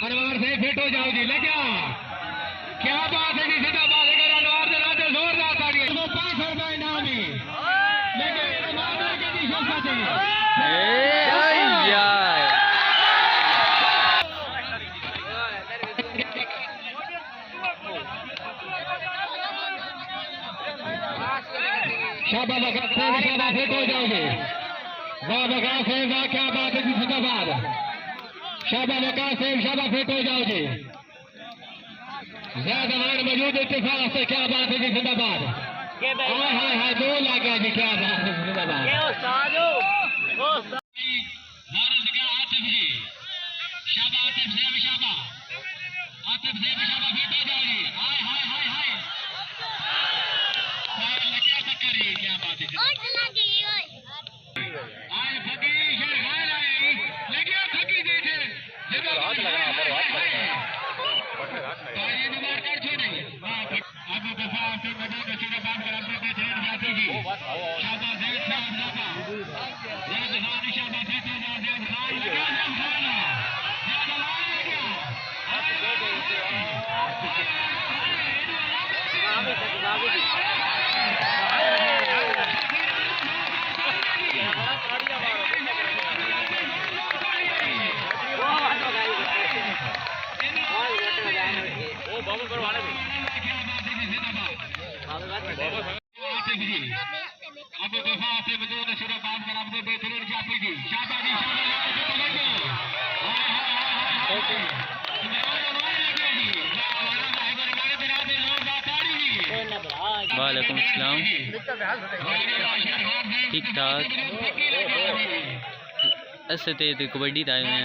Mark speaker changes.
Speaker 1: अनवर से फिट हो जाओ जी। लेकिन क्या बात है जी, सीधा बात है अनवर से रात जोरदार ताड़ी। 500 रुपए इनाम ही, लेकिन मामले के जी शोषा चाहिए। शाबाश शाबाश फिट हो जाओगे। वाह बका से वाह, क्या बात है जी, जिंदाबाद। शाबाश बका से शाबाश फिट हो जाओगे। ज्यादा वार्ड मौजूद इत्तेफाक से, क्या बात है जी, जिंदाबाद। हाय हाय हाय 2 लाख है जी, क्या बात है, जिंदाबाद।
Speaker 2: वालेकुम अस्सलाम। ठीक ठाक ऐसे तो कबड्डी टाइम है।